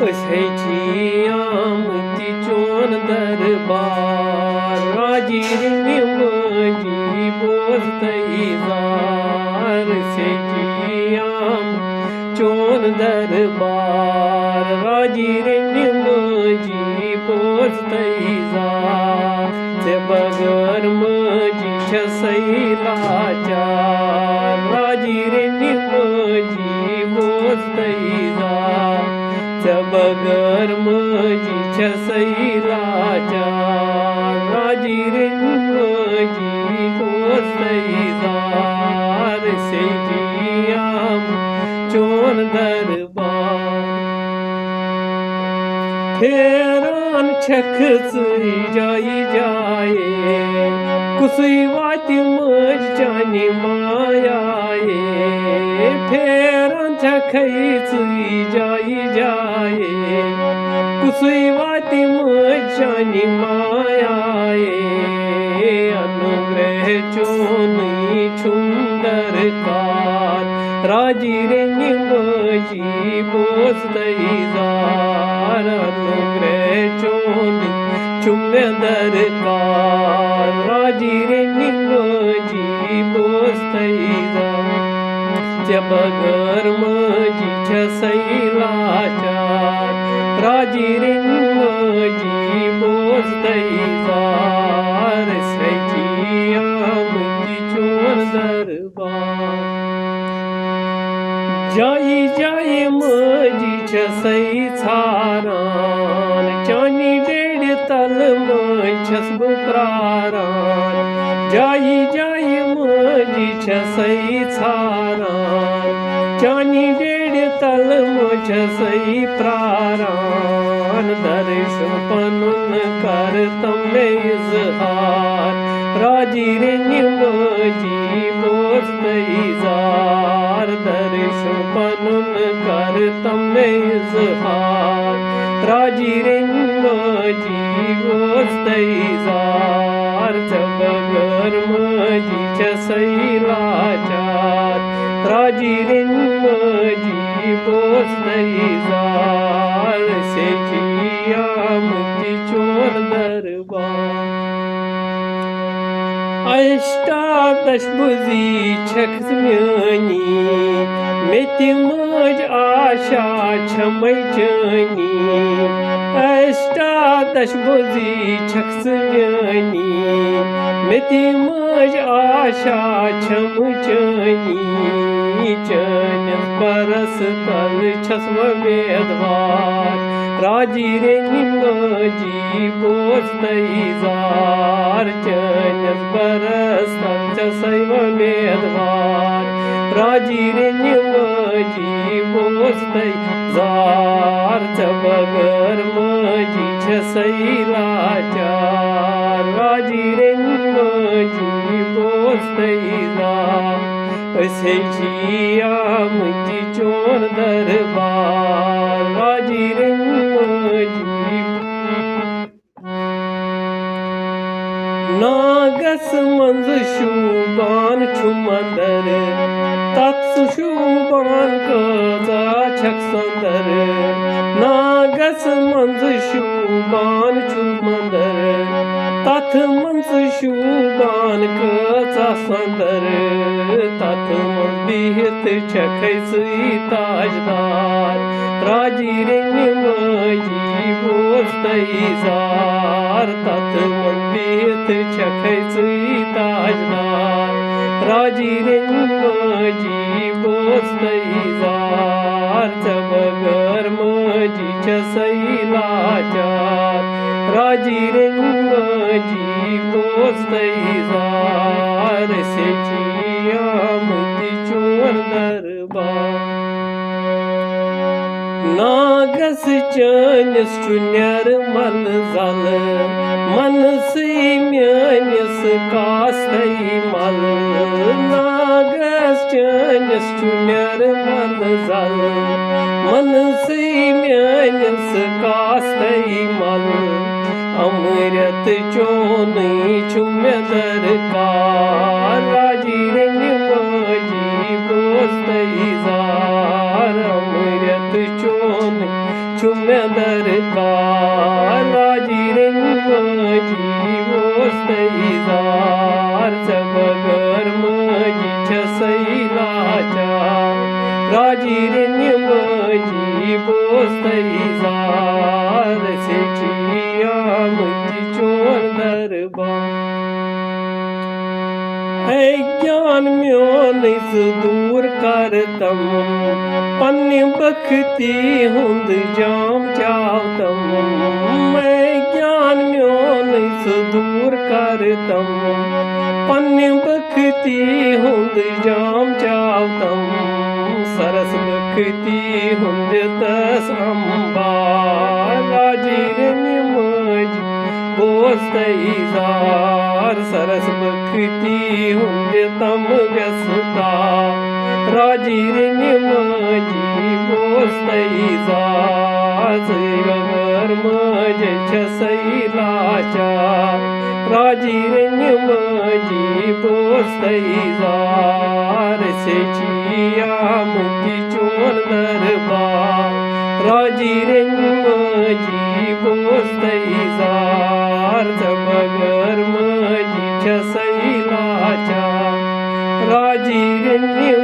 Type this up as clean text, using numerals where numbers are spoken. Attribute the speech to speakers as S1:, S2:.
S1: असायची आमची चोन दरबार राजिरणी माझी बोलतई जार असायची आम चोन दरबार राजिरणी माझी बोलतई जार ते बगर माझी छसैलाच्या राजिरणी माझी बोलतई जार बगर माझी छसैलाच्या राजिरणी माझी बोलतई जार सेजी आम चोन दरबार फेरान छखच जाई जाये कुसुई वाती माझ्यानी मायाये फेरान छखच जाई जाये कुसुई वाती माझ्यानी मायाये अनुग्रह चोनी छुंदर कार राजिरणी माझी बोलतई जार अनुग्रह चोनी चुम्यदर कार राजिरणी माझी बोलतई जार बगर माझी छसैलाच्या राजिरणी माझी बोलतई जार सैजी आमची चोन दरबार जाई जाई माझी छसई छारान चानी डेड तल माझ्यास बुपरारान जाई जाई माझी छसई छारान चानी डेड तल माझ्यासई प्रारान दर्शन पनुन करतम इजहार राजिरणी माझी बोलतई जार दर्शन पनुन करतम इजहार राजिरणी माझी बोलतई जार बगर माझी छसैलाच्या राजिरणी माझी बोलतई जार सेजी आमची चोन दरबार अष्टादश बुजी छख म्यानी मेति मज आशा छमै जानी अष्टादश बुजी छख म्यानी मेति मज आशा छम जानी चनस बरस तल छस्व मेदवार राजिरणी माझी बोलतई जार चनस बरस तल छसैव मेदवार राजिरणी माझी बोलतई जार बगर माझी छसैलाच्या राजिरणी माझी बोलतई जार असायची आमची चोन दरबार राजिरणी माझी नागस मंज शुबान छुमंदर तत् शुबान कजा छक संदर नागस मंज शुबान छुमंदर तथ मंज शुबान कजा संदर तथ मंज बिहत छखैसई ताजदार राजिरणी माझी बोलतई जार तथ मंज बिहत छखैसई ताजदार राजिरणी माझी बोलतई जार बगर माझी छसैलाच्या राजिरणी माझी बोलतई जार सेजी आमची चोन दरबार नागस चनस चुन्यार मल झाल मनसई म्यानस कास्तई मल नागस चनस चुन्यार मल झाल मनसई म्यानस कास्तई मल अमृत चोनी छुम्यदर कार राजिरणी माझी बोलतई जार अमृत चोनी चुम्य राजिरेंमजी वोस्तैजार बगरमजी छसैलाचा राजिरेंमजी वोस्तैजार सेचियामती चोर दरबार ज्ञान म्योनिस दूर करतम पन्य बखती हुंद जाम चावतम ज्ञान म्योनिस दूर करतम पन्य बखती हुंद जाम चावतम सरस बखती हुंद तस अंबार राजिरेंमजी वोस्तैजार सरस बखती हुंद तम व्यसता राजिरेंमजी वोस्तैजार बगरमजी छसैलाचा राजिरेंमजी वोस्तैजार सेचियामती चोर दरबार राजिरेंमजी वोस्तैजार बगरमजी छसैलाचा राजिरेंमजी